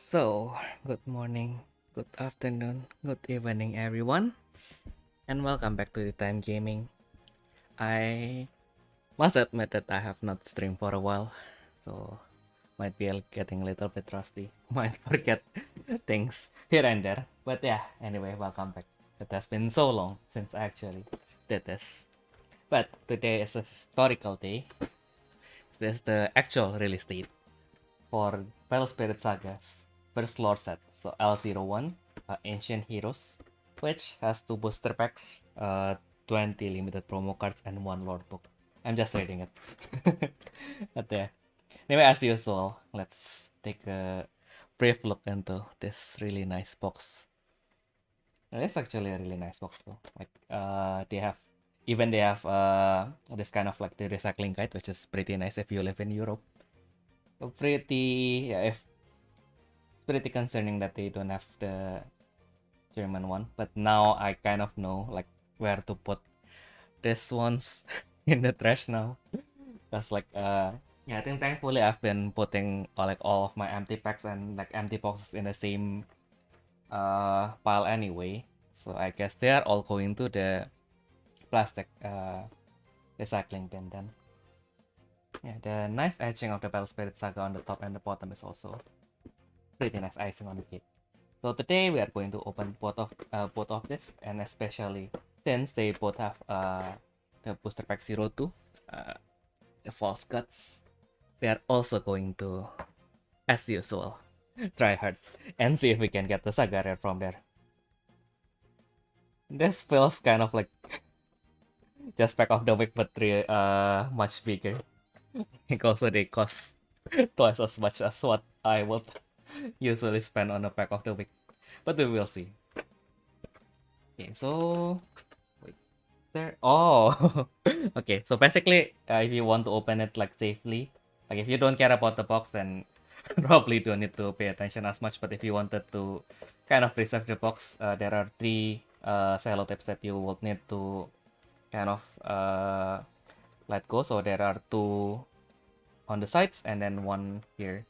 So, good morning, good afternoon, good evening, everyone, and welcome back to the Time Gaming. I must admit that I have not streamed for a while, so might be getting a little bit rusty, might forget things here and there. But yeah, anyway, welcome back. It has been so long since I actually did this. But today is a historical day. This is the actual release date for Battle Spirit Saga's first lore set, so L01, Ancient Heroes, which has 2 booster packs, 20 limited promo cards, and 1 lore book. I'm just reading it. But yeah. Anyway, as usual, let's take a brief look into this really nice box. It's actually a really nice box though. Like they have this kind of like the recycling guide, which is pretty nice if you live in Europe. If pretty concerning that they don't have the German one, but now I kind of know like where to put this ones in the trash now. Cause like yeah, I think thankfully I've been putting like all of my empty packs and like empty boxes in the same pile anyway. So I guess they are all going to the plastic recycling bin then. Yeah, the nice etching of the Battle Spirit Saga on the top and the bottom is also pretty nice icing on the cake. So today we are going to open both of this, and especially since they both have the booster pack 02, the false guts, we are also going to, as usual, try hard and see if we can get the Saga rare from there. This feels kind of like just pack of the week, but much bigger. I think also they cost twice as much as what I would usually spend on a pack of the week, but we will see. Okay, so wait, there. Oh, okay. So basically, if you want to open it like safely, like if you don't care about the box, then probably don't need to pay attention as much. But if you wanted to kind of preserve the box, there are 3 sellotapes that you will need to kind of let go. So there are 2 on the sides and then 1 here.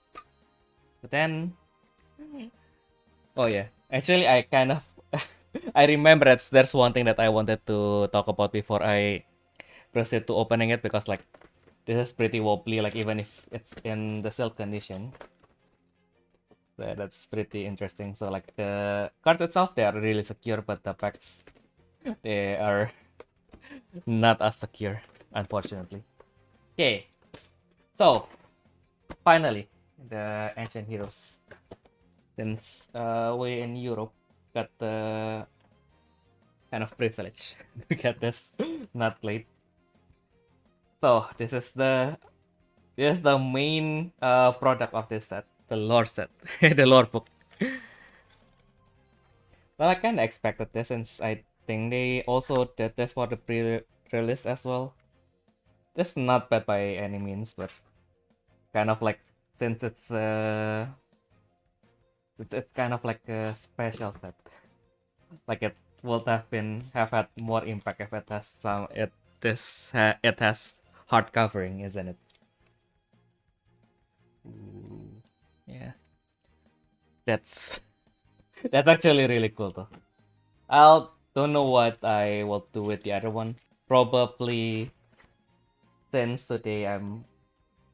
But then, oh yeah, actually I kind of I remember there's one thing that I wanted to talk about before I proceed to opening it, because like this is pretty wobbly, like even if it's in the sealed condition. So that's pretty interesting. So like the cards itself, they are really secure, but the packs, they are not as secure, unfortunately. Okay, so finally the Ancient Heroes. Since we in Europe got the kind of privilege to get this not late. So this is the main product of this set, the lore set, the lore book. Well, I kind of expected this, since I think they also did this for the pre-release as well. This is not bad by any means, but kind of like, since it's kind of like a special set, like it would have had more impact if it has it has hard covering, isn't it? Ooh, yeah, that's actually really cool though. Don't know what I will do with the other one. Probably, since today I'm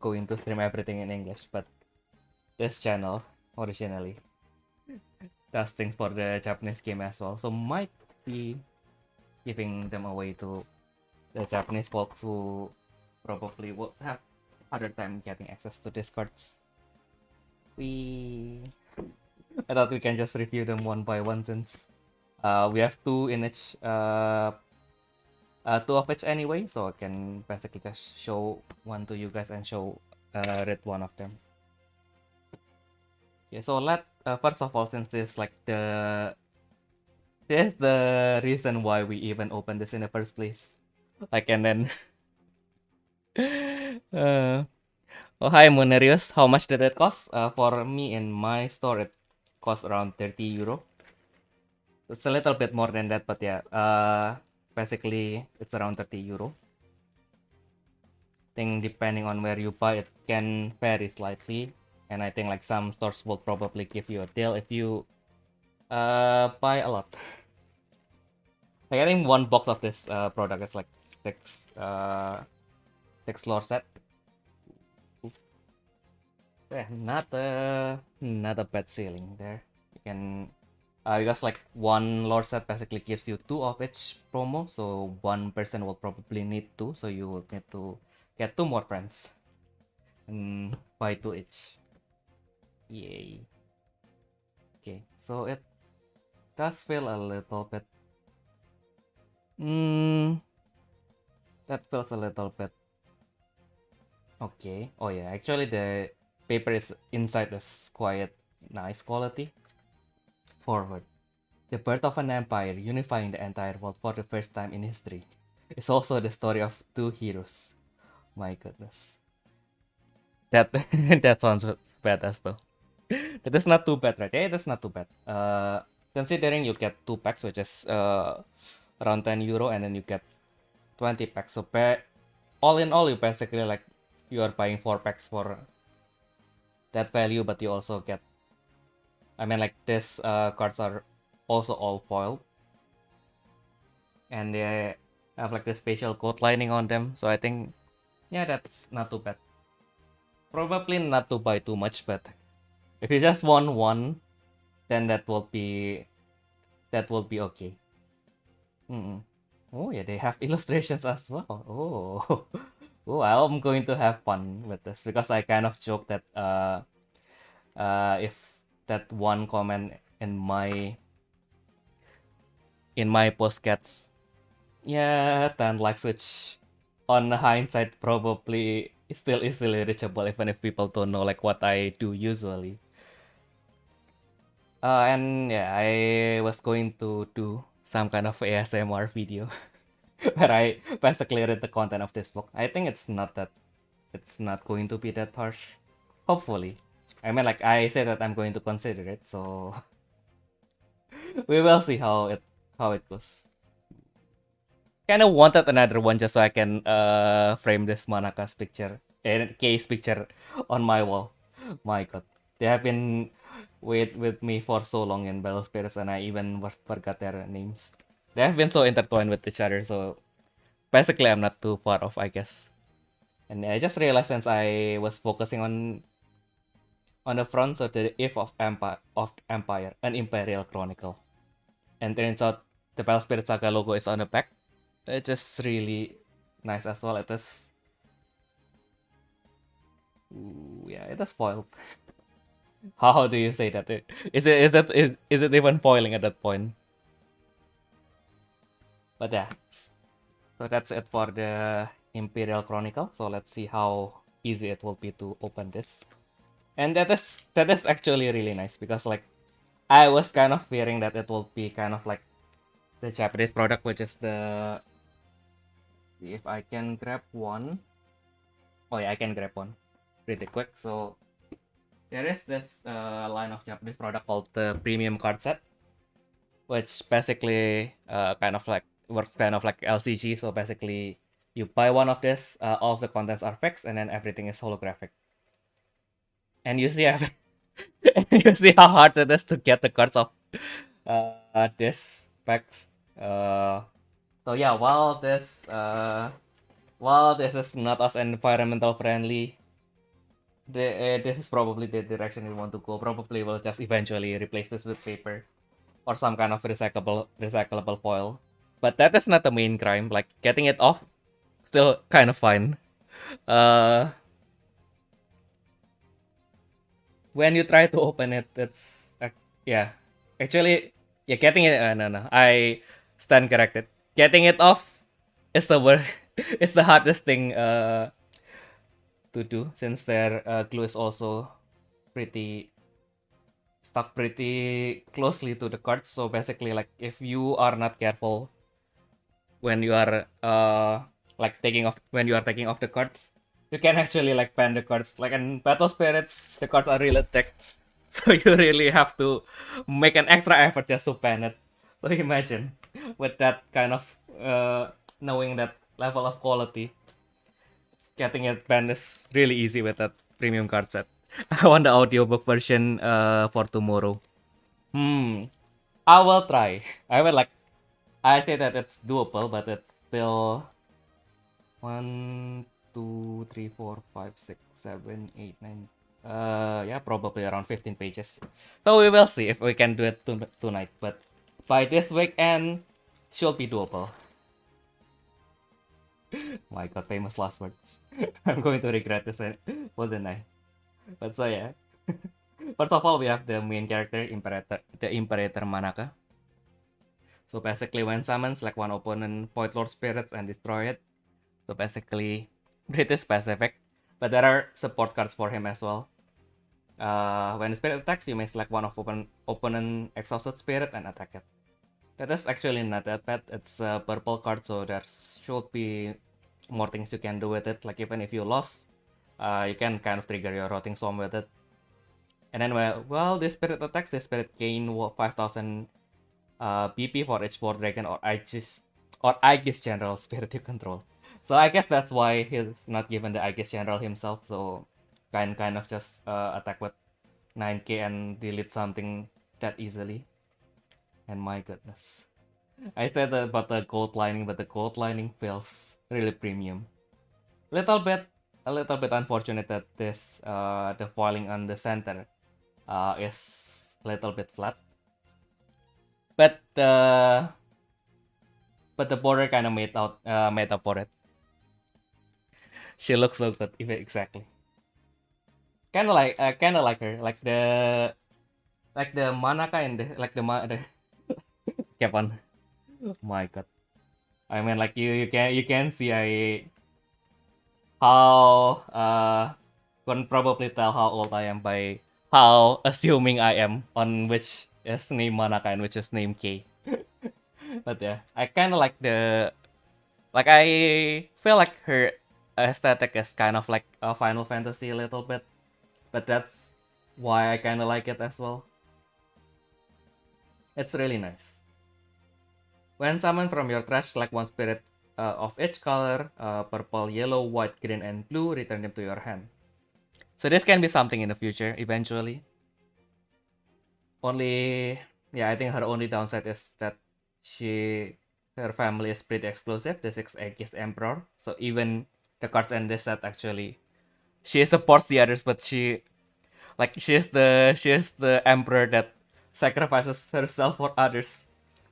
going to stream everything in English, but this channel originally does things for the Japanese game as well, so might be giving them away to the Japanese folks who probably would have harder time getting access to these cards. I thought we can just review them one by one, since we have 2 in each, 2 of each anyway, so I can basically just show one to you guys and read one of them. Okay, so first of all, since this is the reason why we even opened this in the first place. Like, and then oh, hi Munerius, how much did it cost? For me in my store, it cost around 30 euro. It's a little bit more than that, but yeah, basically it's around 30 euro. I think depending on where you buy, it can vary slightly. and I think like some stores will probably give you a deal if you buy a lot. Like I think one box of this product is like six lore set. Yeah, not a bad ceiling there. You can because like one lore set basically gives you 2 of each promo, so one person will probably need 2, so you will need to get 2 more friends and buy 2 each. Yay. Okay, so it does feel a little bit that feels a little bit okay. Oh yeah, actually the paper is inside is quite nice quality. Forward. The birth of an empire unifying the entire world for the first time in history is also the story of 2 heroes. My goodness. That that sounds badass though. That is not too bad, right? Yeah, that's not too bad. Considering you get 2 packs, which is around €10, and then you get 20 packs. So all in all, you basically like you are buying 4 packs for that value, but you also get. I mean, like these cards are also all foiled, and they have like the spatial code lining on them. So I think, yeah, that's not too bad. Probably not to buy too much, but if you just want one, then that will be okay. Oh yeah, they have illustrations as well. Oh, oh, I'm going to have fun with this because I kind of joke that if that one comment in my post gets 10 likes, which on hindsight probably still easily reachable even if people don't know like what I do usually. And yeah, I was going to do some kind of ASMR video where I basically read the content of this book. I think it's not going to be that harsh. Hopefully. I mean, like I said that I'm going to consider it, so we will see how it goes. Kind of wanted another one just so I can frame this Manaka's picture and case picture on my wall. My god, they have been with me for so long in Battle Spirits, and I even forgot their names. They have been so intertwined with each other, so basically I'm not too far off, I guess. And I just realized since I was focusing on the front, so the Eve of Empire, an Imperial Chronicle. And turns out the Battle Spirit Saga logo is on the back. It's just really nice as well. It is. Ooh, yeah, it is foiled. How do you say that? Is it even foiling at that point? But yeah. So that's it for the Imperial Chronicle. So let's see how easy it will be to open this. And that is actually really nice because like I was kind of fearing that it will be kind of like the Japanese product, which is the. If I can grab one. Oh yeah, I can grab one pretty quick. So there is this line of Japanese product called the Premium Card Set, which basically kind of like works kind of like LCG. So basically, you buy one of this, all of the contents are fixed, and then everything is holographic. And you see, you see how hard it is to get the cards of this packs. So yeah, while this is not as environmental friendly, this is probably the direction we want to go. Probably we'll just eventually replace this with paper or some kind of recyclable foil. But that is not the main crime. Like getting it off, still kind of fine. When you try to open it, it's yeah. Actually, yeah, getting it. No. I stand corrected. Getting it off is the worst. It's the hardest thing to do since their glue is also pretty stuck pretty closely to the cards. So basically, like if you are not careful when you are taking off the cards, you can actually like ban the cards. Like in Battle Spirits, the cards are really thick, so you really have to make an extra effort just to ban it. So imagine with that kind of knowing that level of quality, getting it banned is really easy with that premium card set. I want the audiobook version for tomorrow. I will try. I will like. I say that it's doable, but it's still 1, 2, 3, 4, 5, 6, 7, 8, 9. Yeah, probably around 15 pages. So we will see if we can do it tonight. But by this weekend, should be doable. My God, famous last words. I'm going to regret this, wouldn't I? But so yeah. First of all, we have the main character, the Imperator Manaka. So basically, when summoned, select one opponent Void Lord Spirit and destroy it. So basically, pretty specific. But there are support cards for him as well. When the spirit attacks, you may select one of opponent Exhausted Spirit and attack it. That is actually not that bad. It's a purple card, so there should be more things you can do with it. Like even if you lost, you can kind of trigger your Rotting Swarm with it. And then while the spirit attacks, the spirit gain 5000 BP for each 4 dragon or Aegis General spirit you control. So I guess that's why he's not given the Aegis General himself. So kind of just attack with 9k and delete something that easily. And my goodness, I said about the gold lining, but the gold lining feels really premium. A little bit unfortunate that this the foiling on the center is a little bit flat. But the border kind of made up for it. She looks so good, even exactly. Kind of like her, like the Manaka and the kept on. My God, I mean, like you can see how can probably tell how old I am by how assuming I am on which is named Manaka and which is named K. But yeah, I kind of like I feel like her aesthetic is kind of like a Final Fantasy a little bit, but that's why I kind of like it as well. It's really nice. When summoned from your trash, select one spirit of each color, purple, yellow, white, green, and blue, return them to your hand. So this can be something in the future, eventually. I think her only downside is that her family is pretty exclusive, the 6 Aegis Emperor. So even the cards in this set actually, she supports the others, but she is the emperor that sacrifices herself for others.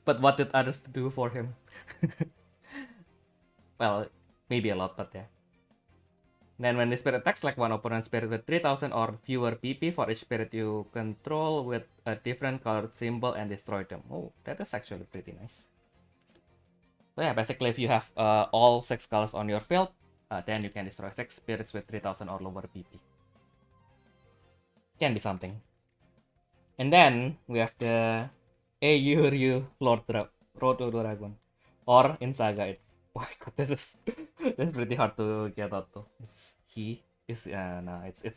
But what did others do for him? Well, maybe a lot, but yeah. Then when the spirit attacks, like one opponent spirit with 3000 or fewer PP for each spirit you control with a different colored symbol and destroy them. Oh, that is actually pretty nice. So yeah, basically if you have all 6 colors on your field, then you can destroy 6 spirits with 3000 or lower PP. Can be something. And then we have the Eiyuryu Lord Roto Dragon. Or in Saga, it's, oh my God, this is pretty hard to get out though. It's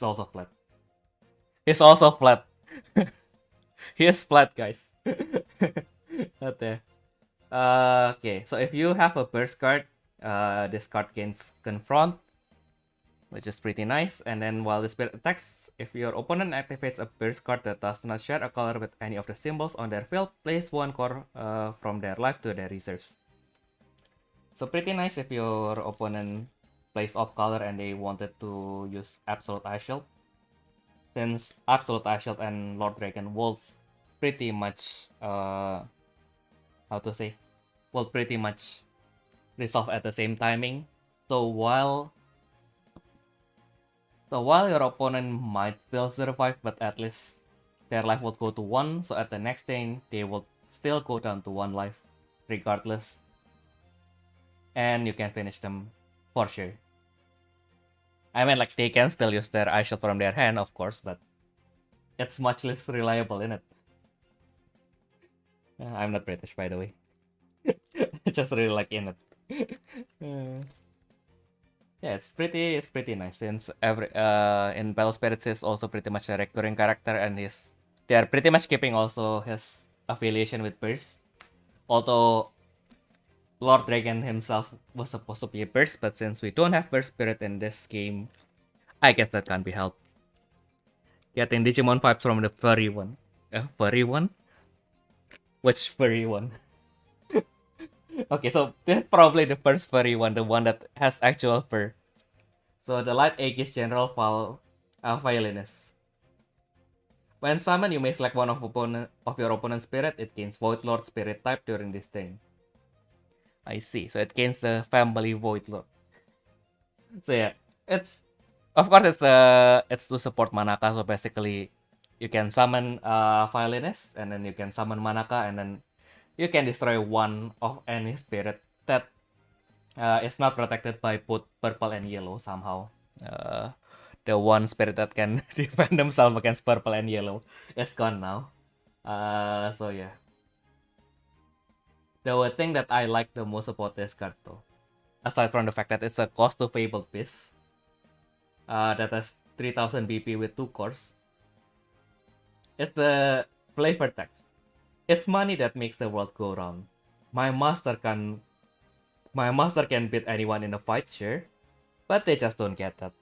also flat. It's also flat. He is flat, guys. Okay. Okay, so if you have a burst card, this card gains confront, which is pretty nice. And then while the spirit attacks, if your opponent activates a burst card that does not share a color with any of the symbols on their field, place one core from their life to their reserves. So pretty nice if your opponent plays off color and they wanted to use Absolute Ice Shield. Since Absolute Ice Shield and Lord Dragon will pretty much resolve at the same timing. So while your opponent might still survive, but at least their life will go to 1, so at the next turn they will still go down to 1 life regardless. And you can finish them for sure. I mean, like, they can still use their Ice Shield from their hand, of course, but it's much less reliable, isn't it? I'm not British, by the way. I just really like in it. Yeah, it's pretty nice since in Battle Spirits is also pretty much a recurring character, and they're pretty much keeping also his affiliation with Burst. Although Lord Dragon himself was supposed to be a Burst, but since we don't have Burst Spirit in this game, I guess that can't be helped. Getting Digimon vibes from the furry one. Furry one? Which furry one? Okay, so this is probably the first furry one, the one that has actual fur. So the Light Aegis General Violinist. When summoned, you may select one of your opponent's spirit. It gains Void Lord spirit type during this turn. I see. So it gains the family Void Lord. So yeah, it's of course it's to support Manaka. So basically, you can summon Violinist, and then you can summon Manaka, and then you can destroy one of any spirit that is not protected by both purple and yellow somehow. The one spirit that can defend themselves against purple and yellow is gone now. So yeah. The thing that I like the most about this card though, aside from the fact that it's a cost to Fabled Beast, that has 3000 BP with 2 cores, is the flavor text. It's money that makes the world go round. My master can beat anyone in a fight, sure, but they just don't get that.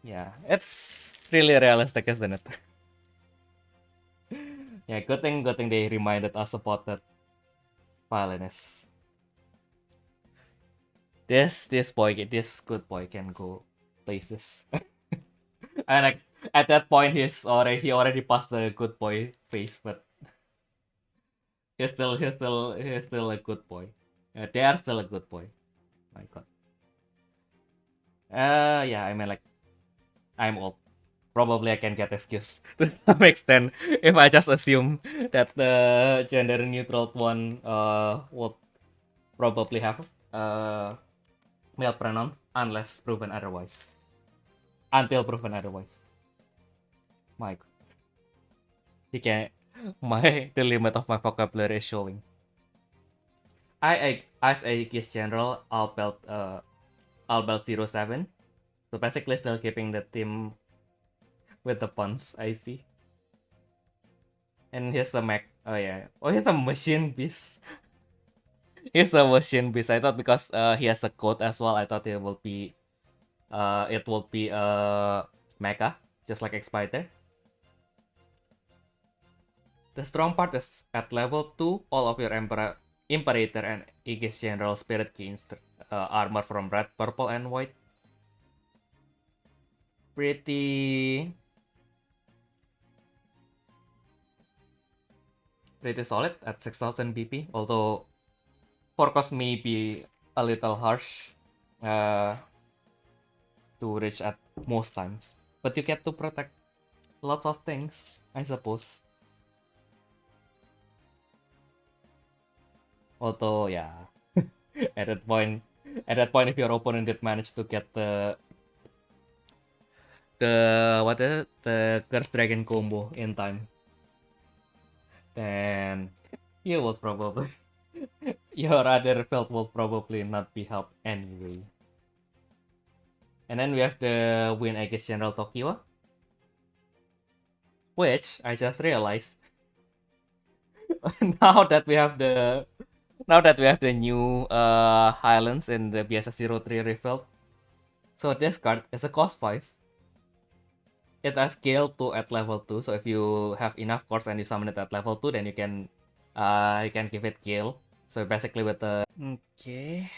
Yeah, it's really realistic, isn't it? Yeah, good thing they reminded us about that violinist. This good boy can go places. And like at that point he already passed the good boy phase, but he's still a good boy. They are still a good boy. My god. Yeah, I mean like I'm old. Probably I can get excused to some extent if I just assume that the gender neutral one would probably have male pronouns unless proven otherwise. Until proven otherwise. My god. The limit of my vocabulary is showing. As a Kiss General, I'll belt 07. So basically still keeping the theme with the puns, I see. And here's a mech. Oh yeah. Oh, he's a machine beast. He's a machine beast. I thought because he has a code as well, I thought it will be mecha, just like X-Fighter. The strong part is at level 2, all of your Imperator and Aegis General Spirit gains armor from red, purple, and white. Pretty solid at 6000 BP, although 4 cost may be a little harsh to reach at most times. But you get to protect lots of things, I suppose. Although, yeah, at that point, if your opponent did manage to get the Curse Dragon combo in time, then you will probably your other build will probably not be helped anyway. And then we have the Win Aegis General Tokyo, which I just realized now that we have the new Highlands in the BSS03 refill. So this card is a cost 5. It has Gale 2 at level 2, so if you have enough cores and you summon it at level 2, then you can give it Gale. So basically with the... Okay.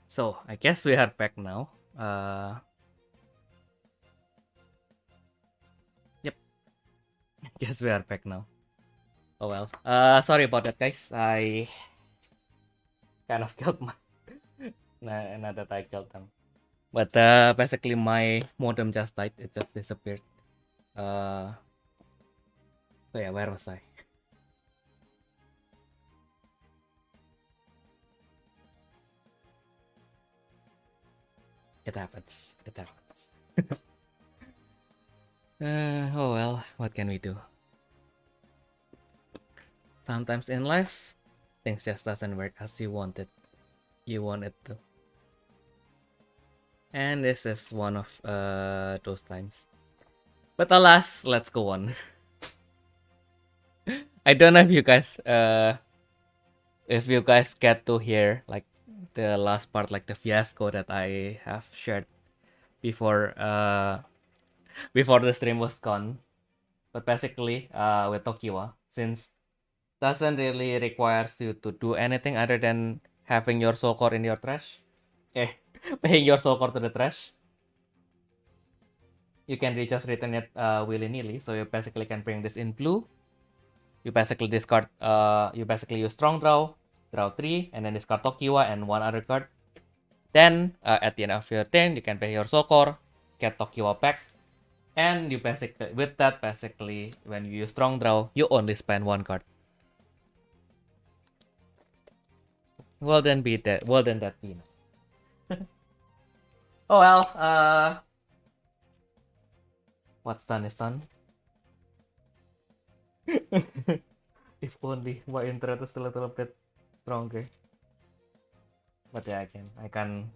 So, I guess we are back now. Yep. Guess we are back now. Oh well. Sorry about that, guys. I kind of killed my... not that I killed them. But basically my modem just died. It just disappeared. So yeah, where was I? It happens. Oh well, what can we do? Sometimes in life, things just doesn't work as you want it to. And this is one of those times. But alas, let's go on. I don't know if you guys get to hear like the last part, like the fiasco that I have shared before before the stream was gone. But basically, with Tokiwa, since doesn't really requires you to do anything other than having your soul core in your trash, paying your soul core to the trash, you can just return it willy-nilly. So you basically can bring this in blue. You basically discard, you basically use strong draw 3, and then discard Tokiwa and one other card. Then at the end of your turn, you can pay your soul core, get Tokiwa back, and you basically, with that, basically when you use strong draw, you only spend one card. Well then be that. Well then that be. Oh well. What's done is done. If only my internet is a little bit stronger. But yeah, I can.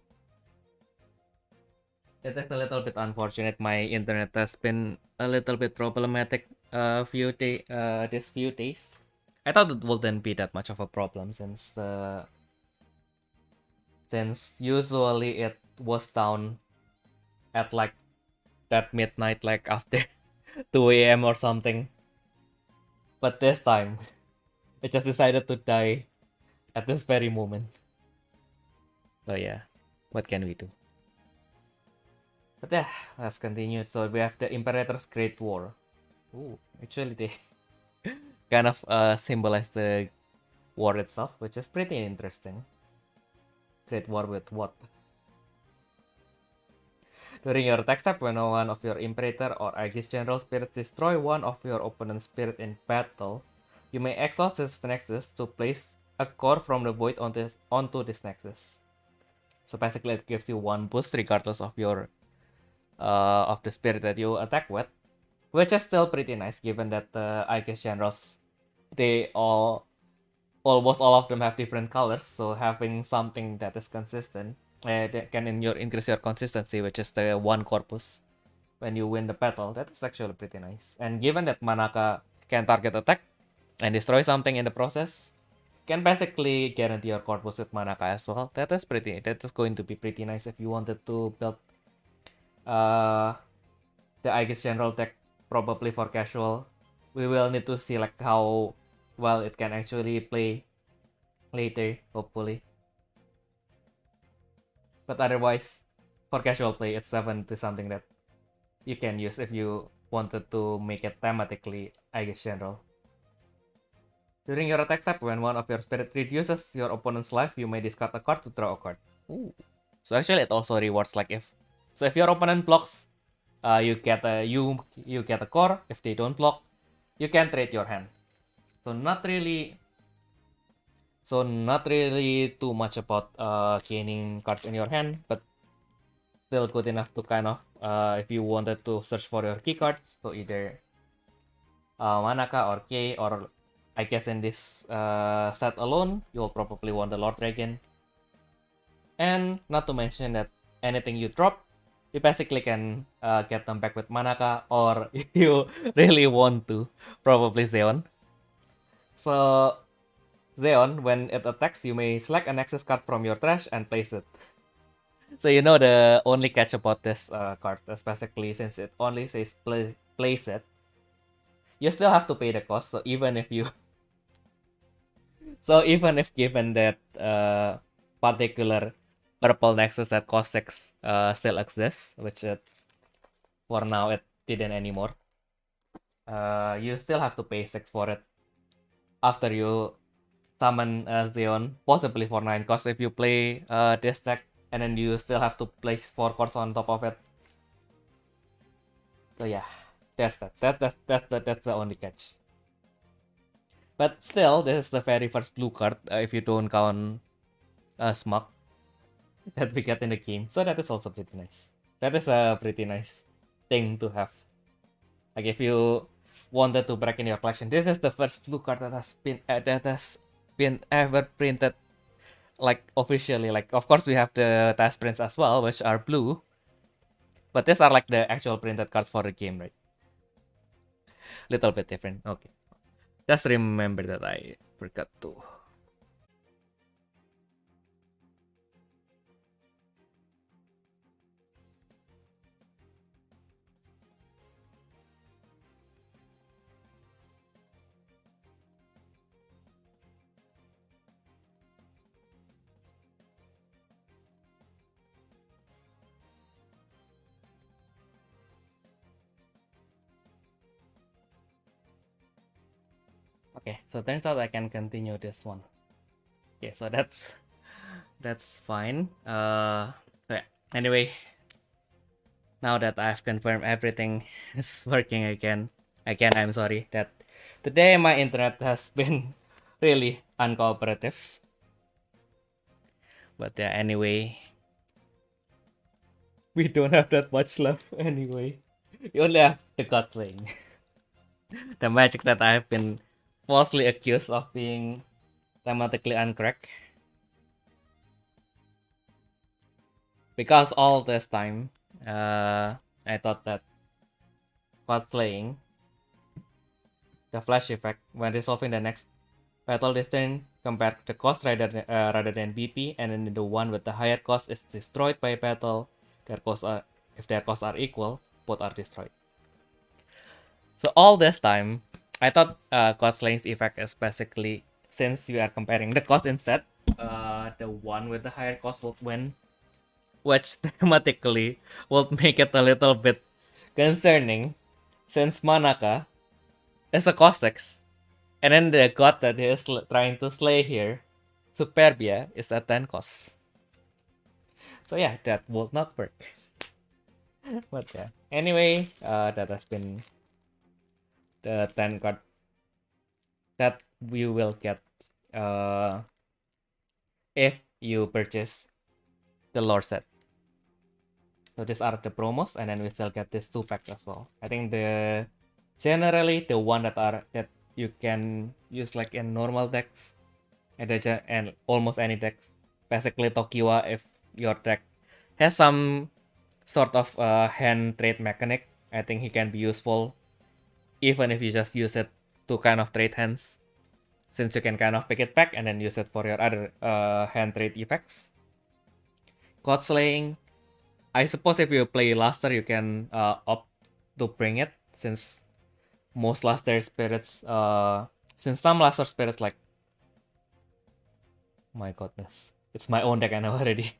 It is a little bit unfortunate. My internet has been a little bit problematic these few days. I thought it wouldn't be that much of a problem since usually it was down at like that midnight, like after 2 a.m. or something. But this time, it just decided to die at this very moment. So yeah, what can we do? But yeah, let's continue. So we have the Imperator's Great War. Ooh, actually they kind of symbolize the war itself, which is pretty interesting. Great War with what? During your attack step, when one of your Imperator or Aegis General spirits destroy one of your opponent's spirit in battle, you may exhaust this nexus to place a core from the void onto this nexus. So basically, it gives you one boost regardless of your of the spirit that you attack with, which is still pretty nice given that the Aegis Generals, they almost all of them have different colors, so having something that is consistent that can increase your consistency, which is the one corpus when you win the battle, that is actually pretty nice. And given that Manaka can target attack and destroy something in the process, can basically guarantee your corpus with Manaka as well. That is going to be pretty nice if you wanted to build the Aegis General deck probably for casual. We will need to see like how well it can actually play later, hopefully. But otherwise, for casual play, it's definitely something that you can use if you wanted to make it thematically Aegis General. During your attack step, when one of your spirit reduces your opponent's life, you may discard a card to draw a card. Ooh. So actually, it also rewards like if your opponent blocks, you get a core. If they don't block, you can trade your hand. So not really too much about gaining cards in your hand, but still good enough to kind of if you wanted to search for your key cards, so either Manaka or K, or I guess in this set alone, you'll probably want the Lord Dragon. And not to mention that anything you drop, you basically can get them back with Manaka, or if you really want to, probably Zeon. So Zeon, when it attacks, you may select an access card from your trash and place it. So you know the only catch about this card is basically since it only says place it, you still have to pay the cost. So even if given that particular purple nexus that cost 6 still exists, which for now it didn't anymore, you still have to pay 6 for it after you summon Zeon, possibly for 9 cost if you play this deck, and then you still have to place 4 cards on top of it. So yeah, there's that. That's the only catch. But still, this is the very first blue card if you don't count Smug that we get in the game. So that is also pretty nice. That is a pretty nice thing to have. Like if you wanted to break in your collection, this is the first blue card that has been ever printed, like officially. Like of course we have the test prints as well, which are blue, but these are like the actual printed cards for the game, right? Little bit different. Okay, just remember that I forgot to. Okay, so turns out I can continue this one. Okay, so that's fine. Yeah. Anyway, now that I've confirmed everything is working again, I'm sorry that today my internet has been really uncooperative. But yeah, anyway, we don't have that much left anyway. You only have the God playing. The magic that I've been falsely accused of being thematically incorrect. Because all this time, I thought that cosplaying the flash effect when resolving the next battle this turn compared to the cost rather than BP, and then the one with the higher cost is destroyed by battle. If their costs are equal, both are destroyed. So all this time, I thought cosplaying's effect is basically, since we are comparing the cost instead, the one with the higher cost would win, which thematically would make it a little bit concerning, since Manaka is a cost 6, and then the god that he is trying to slay here, Superbia, is a 10 cost. So yeah, that would not work. But yeah, anyway, that has been the 10 card that you will get if you purchase the lore set. So these are the promos, and then we still get this 2 packs as well. I think generally the one that you can use like in normal decks and almost any decks. Basically Tokiwa, if your deck has some sort of hand trade mechanic, I think he can be useful even if you just use it to kind of trade hands, since you can kind of pick it back and then use it for your other hand trade effects. God Slaying, I suppose if you play Luster, you can opt to bring it, since most Luster spirits, since some Luster spirits, like, my goodness, it's my own deck and I'm already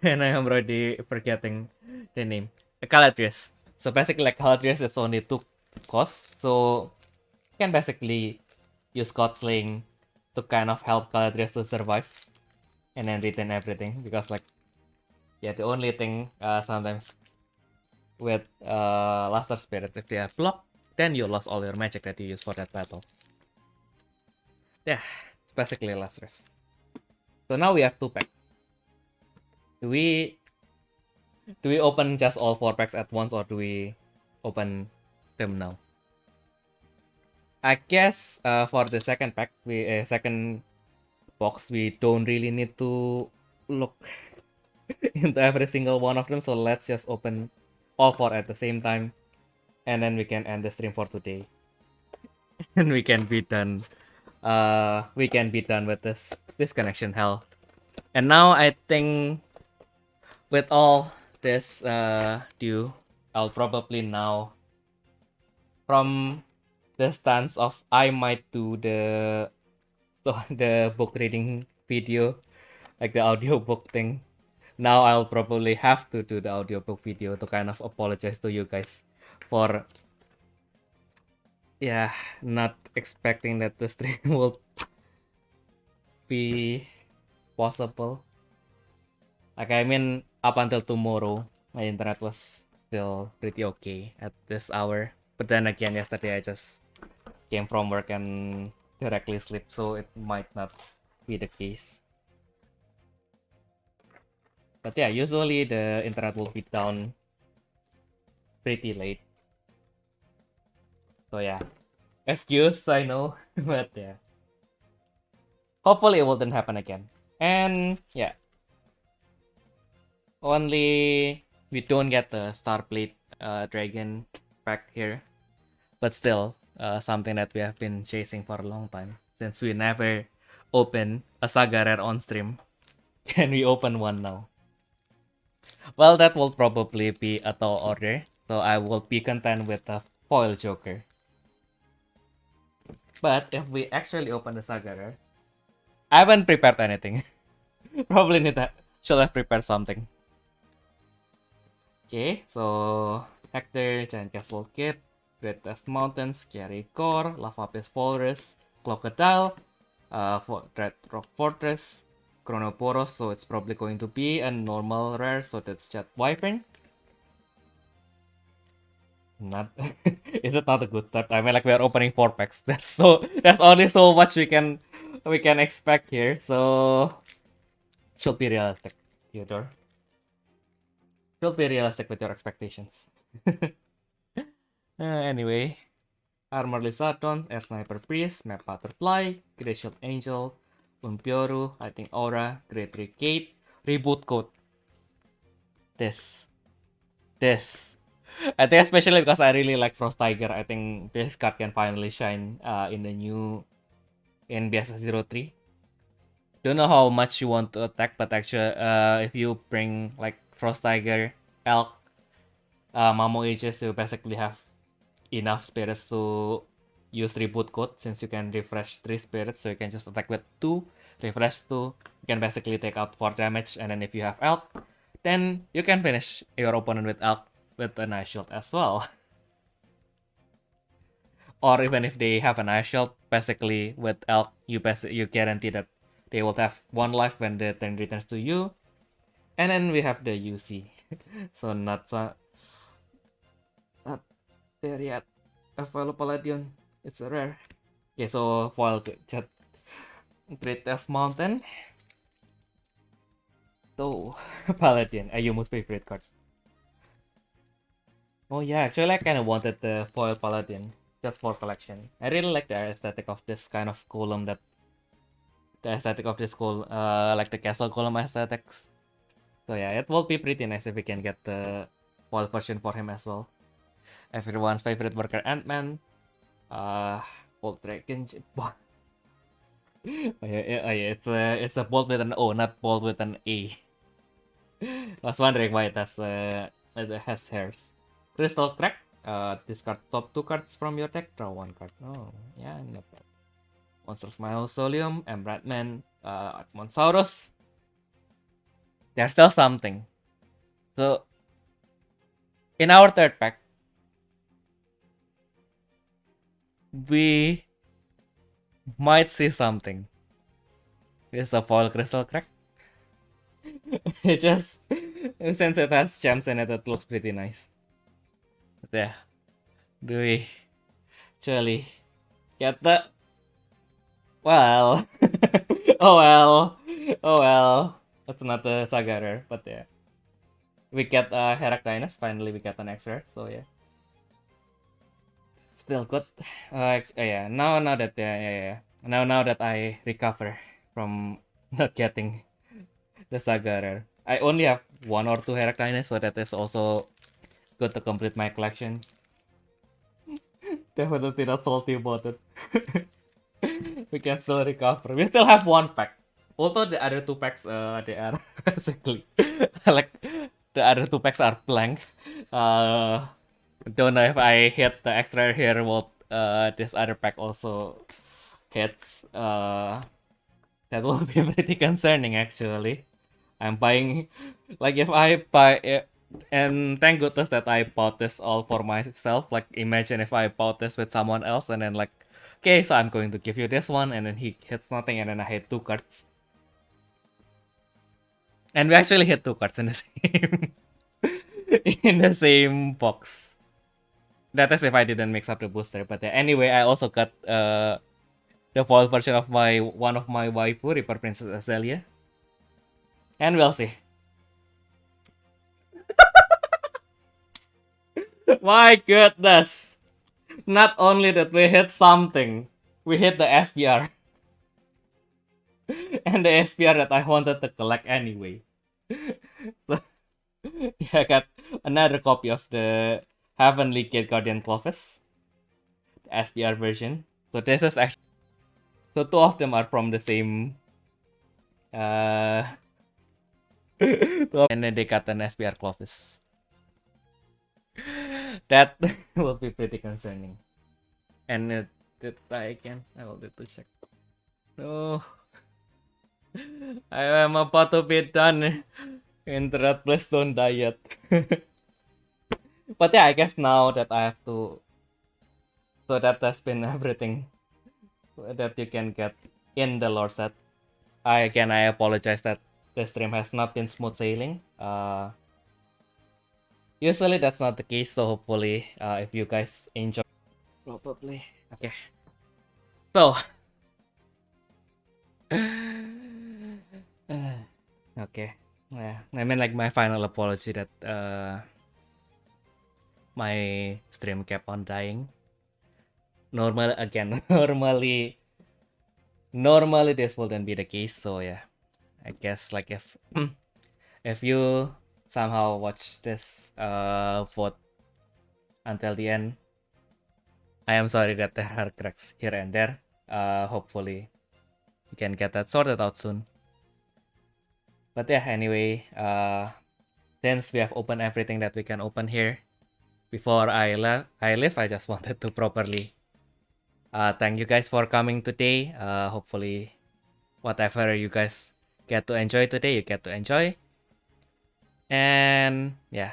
and I am already forgetting the name. Calatrius. So basically, like Calatrius, it's only 2 costs, so you can basically use God Slaying to kind of help Calatrius to survive and then retain everything, because like, yeah, the only thing sometimes with Luster Spirit, if they have block, then you lost all your magic that you use for that battle. Yeah, it's basically Lusters. So now we have 2 packs. Do we open just all 4 packs at once, or do we open them now? I guess for the second pack, second box, we don't really need to look into every single one of them, so let's just open all 4 at the same time, and then we can end the stream for today. And we can be done with this disconnection hell. And now I think with all this due, I'll probably now, from the stance of I might do the book reading video, like the audiobook thing. Now I'll probably have to do the audiobook video to kind of apologize to you guys for, yeah, not expecting that the stream will be possible. Like, I mean, up until tomorrow, my internet was still pretty okay at this hour. But then again, yesterday I just came from work and directly sleep, so it might not be the case. But yeah, usually the internet will be down pretty late. So yeah, excuse, I know, but yeah. Hopefully it wouldn't happen again. And yeah, only we don't get the Starplate Dragon pack here, but still something that we have been chasing for a long time, since we never open a Saga rare on stream. Can we open one now? Well, that will probably be a tall order, so I will be content with a foil Joker. But if we actually open the Saga rare, I haven't prepared anything. Probably should have prepared something. Okay, so Hector, Giant Castle Kit, Great Test Mountain, Scary Core, Lava Piss Forest, Crocodile, Dread Rock Fortress, Chronoporos, so it's probably going to be a normal rare, so that's Chat Wyvern. Not is it not a good start? I mean, like, we are opening 4 packs. There's only so much we can expect here, so should be realistic, Theodore. Should be realistic with your expectations. Anyway, Armor Lizardon, Air Sniper Priest, Map Butterfly, Grey Shield Angel, Unpyoru, I think Aura, Great Recade, Reboot Code. This. I think especially because I really like Frost Tiger, I think this card can finally shine in the new in BSS03. Don't know how much you want to attack, but actually if you bring like Frost Tiger, Elk, Mamo Aegis, you basically have enough spirits to use Reboot Code, since you can refresh 3 spirits, so you can just attack with 2, refresh 2, you can basically take out 4 damage, and then if you have Elk, then you can finish your opponent with Elk with an Ice Shield as well. Or even if they have an Ice Shield, basically with Elk, you guarantee that they will have 1 life when the turn returns to you. And then we have the UC. So not there yet. A foil Palladion. It's a rare. Okay, so foil Chat Great Test Mountain. So Paladin, Ayumu's favorite card. Oh yeah, actually I kind of wanted the foil Paladin just for collection. I really like the aesthetic of this kind of golem, like the castle golem aesthetics. So yeah, it will be pretty nice if we can get the foil version for him as well. Everyone's favorite worker Ant-Man, Bolt Dragon. Oh yeah, it's a bolt with an O, not bolt with an A. I was wondering why it has hairs. Crystal Crack. Discard top 2 cards from your deck, draw 1 card. Oh, yeah, not bad. Monsters Mausoleum, Embratman, Monsaurus. There's still something. So, in our 3rd pack, we might see something. It's a foil Crystal Crack. It just, since it has gems in it, it looks pretty nice. Yeah. Do we actually get the... Well. Oh well. That's not the Saga rare, but yeah. We get Heractinus, finally we get an X-rare, so yeah. Still good. Yeah, now that I recover from not getting the Saga rare. I only have 1 or 2 Heractinus, so that is also good to complete my collection. Definitely not salty about it. We can still recover. We still have 1 pack. Although the other 2 packs, they are basically like the other 2 packs are blank. Don't know if I hit the extra here. What this other pack also hits. That will be pretty concerning actually. I'm buying, like, if I buy it. And thank goodness that I bought this all for myself. Like, imagine if I bought this with someone else and then like, okay, so I'm going to give you this one, and then he hits nothing, and then I hit 2 cards. And we actually hit 2 cards in the same in the same box. That is if I didn't mix up the booster. But yeah, anyway, I also got the foil version of one of my waifu, Reaper Princess Azalea. And we'll see. My goodness! Not only that we hit something, we hit the SPR. And the SPR that I wanted to collect anyway. So, yeah, I got another copy of the Heavenly Gate Guardian Clovis, the SPR version. So this is actually... So 2 of them are from the same... and then they got an SPR Clovis. That will be pretty concerning. And did I again? I will need to check. No. I am about to be done. Internet, please don't die yet. But yeah, I guess now that I have to So that has been everything that you can get in the lore set. I apologize that the stream has not been smooth sailing. Usually that's not the case, so hopefully if you guys enjoy, probably. Okay. So okay. Yeah, I mean like my final apology that my stream kept on dying. Normally this wouldn't be the case, so yeah. I guess like if if you somehow watch this vote until the end, I am sorry that there are cracks here and there. Hopefully you can get that sorted out soon. But yeah, anyway, since we have opened everything that we can open here, before I leave, I just wanted to properly thank you guys for coming today. Hopefully whatever you guys get to enjoy today, you get to enjoy. And yeah,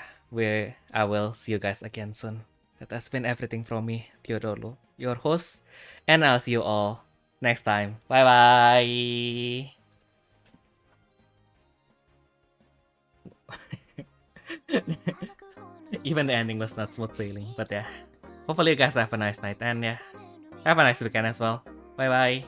I will see you guys again soon. That has been everything from me, Theodore Lu, your host, and I'll see you all next time. Bye bye. Even the ending was not smooth sailing, but yeah. Hopefully you guys have a nice night and yeah, have a nice weekend as well. Bye bye.